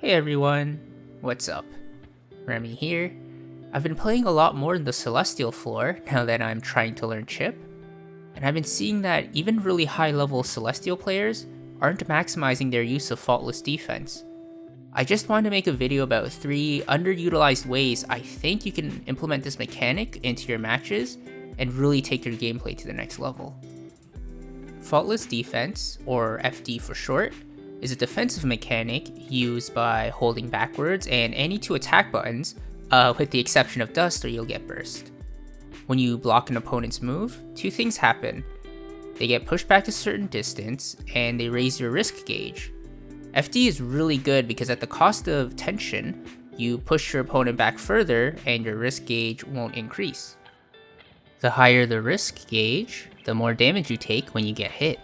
Hey everyone, what's up? Remy here. I've been playing a lot more in the Celestial floor now that I'm trying to learn Chip, and I've been seeing that even really high level Celestial players aren't maximizing their use of Faultless defense. I just wanted to make a video about 3 underutilized ways I think you can implement this mechanic into your matches and really take your gameplay to the next level. Faultless defense, or FD for short, is a defensive mechanic used by holding backwards and any 2 attack buttons, with the exception of dust or you'll get burst. When you block an opponent's move, 2 things happen. They get pushed back a certain distance, and they raise your risk gauge. FD is really good because at the cost of tension, you push your opponent back further and your risk gauge won't increase. The higher the risk gauge, the more damage you take when you get hit.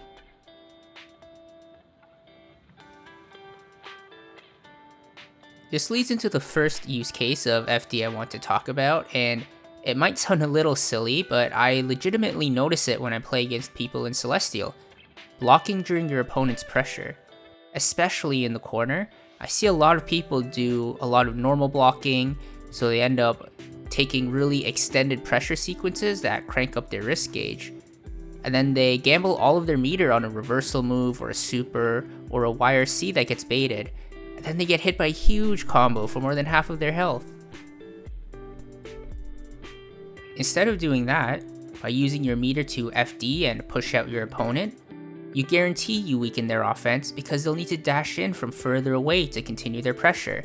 This leads into the first use case of FD I want to talk about, and it might sound a little silly, but I legitimately notice it when I play against people in Celestial. Blocking during your opponent's pressure. Especially in the corner, I see a lot of people do a lot of normal blocking, so they end up taking really extended pressure sequences that crank up their risk gauge. And then they gamble all of their meter on a reversal move or a super or a YRC that gets baited, and then they get hit by a huge combo for more than half of their health. Instead of doing that, by using your meter to FD and push out your opponent, you guarantee you weaken their offense because they'll need to dash in from further away to continue their pressure,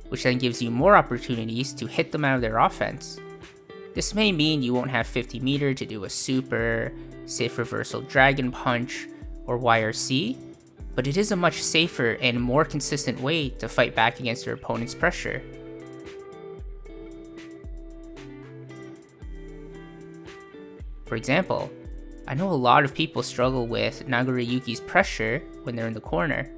which then gives you more opportunities to hit them out of their offense. This may mean you won't have 50 meter to do a super, safe reversal dragon punch, or YRC, but it is a much safer and more consistent way to fight back against your opponent's pressure. For example, I know a lot of people struggle with Nagoriyuki's pressure when they're in the corner.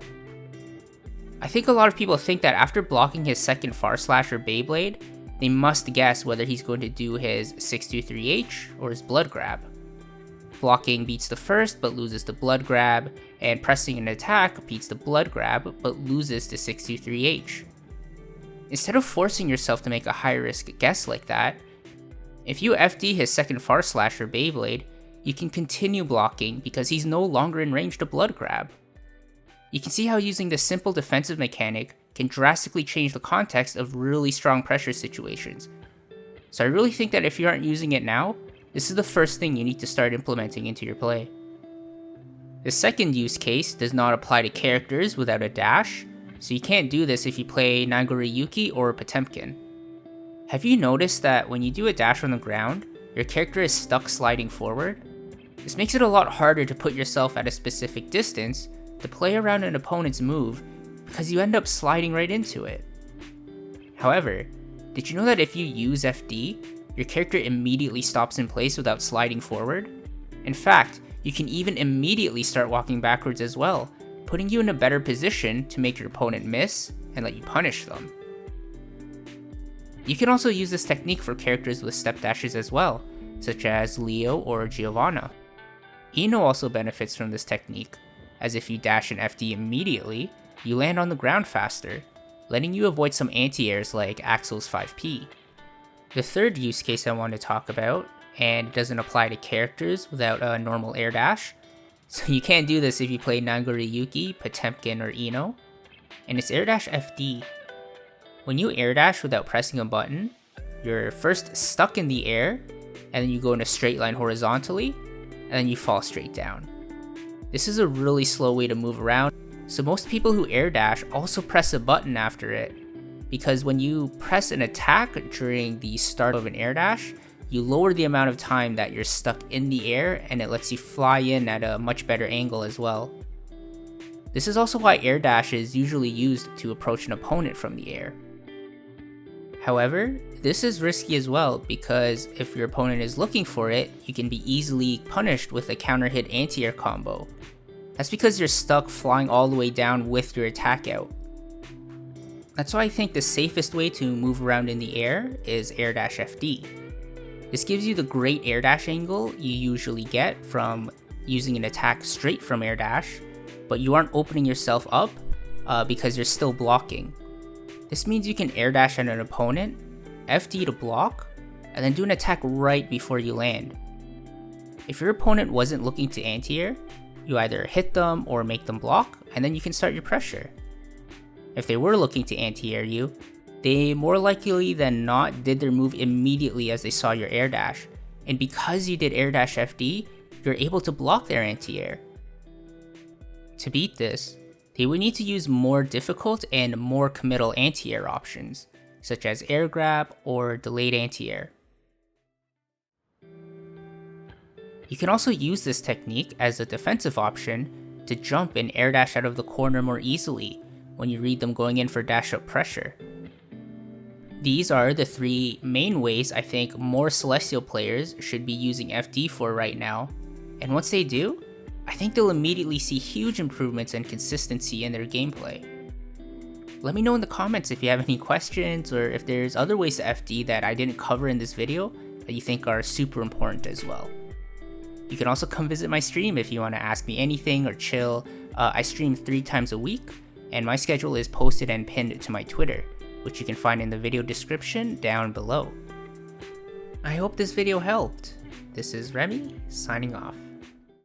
I think a lot of people think that after blocking his second Far Slash or Beyblade, they must guess whether he's going to do his 623H or his Blood Grab. Blocking beats the first but loses the Blood Grab, and pressing an attack beats the Blood Grab but loses the 623H. Instead of forcing yourself to make a high risk guess like that, if you FD his second Far Slash or Beyblade, you can continue blocking because he's no longer in range to Blood Grab. You can see how using this simple defensive mechanic can drastically change the context of really strong pressure situations. So I really think that if you aren't using it now, this is the first thing you need to start implementing into your play. The second use case does not apply to characters without a dash, so you can't do this if you play Nagoriyuki or Potemkin. Have you noticed that when you do a dash on the ground, your character is stuck sliding forward? This makes it a lot harder to put yourself at a specific distance to play around an opponent's move because you end up sliding right into it. However, did you know that if you use FD, your character immediately stops in place without sliding forward? In fact, you can even immediately start walking backwards as well, putting you in a better position to make your opponent miss and let you punish them. You can also use this technique for characters with step dashes as well, such as Leo or Giovanna. Ino also benefits from this technique, as if you dash an FD immediately, you land on the ground faster, letting you avoid some anti-airs like Axel's 5P. The third use case I want to talk about, and it doesn't apply to characters without a normal air dash, so you can't do this if you play Nagoriyuki, Potemkin, or Ino, and it's air dash FD. When you air dash without pressing a button, you're first stuck in the air, and then you go in a straight line horizontally, and then you fall straight down. This is a really slow way to move around, so most people who air dash also press a button after it, because when you press an attack during the start of an air dash, you lower the amount of time that you're stuck in the air, and it lets you fly in at a much better angle as well. This is also why air dash is usually used to approach an opponent from the air. However, this is risky as well because if your opponent is looking for it, you can be easily punished with a counter hit anti-air combo. That's because you're stuck flying all the way down with your attack out. That's why I think the safest way to move around in the air is air dash FD. This gives you the great air dash angle you usually get from using an attack straight from air dash, but you aren't opening yourself up because you're still blocking. This means you can air dash at an opponent, FD to block, and then do an attack right before you land. If your opponent wasn't looking to anti-air, you either hit them or make them block, and then you can start your pressure. If they were looking to anti-air you, they more likely than not did their move immediately as they saw your air dash, and because you did air dash FD, you're able to block their anti-air. To beat this, they would need to use more difficult and more committal anti-air options, such as air grab or delayed anti-air. You can also use this technique as a defensive option to jump and air dash out of the corner more easily when you read them going in for dash up pressure. These are the three main ways I think more Celestial players should be using FD for right now, and once they do, I think they'll immediately see huge improvements and consistency in their gameplay. Let me know in the comments if you have any questions or if there's other ways to FD that I didn't cover in this video that you think are super important as well. You can also come visit my stream if you want to ask me anything or chill. I stream 3 times a week, and my schedule is posted and pinned to my Twitter, which you can find in the video description down below. I hope this video helped. This is Remy, signing off.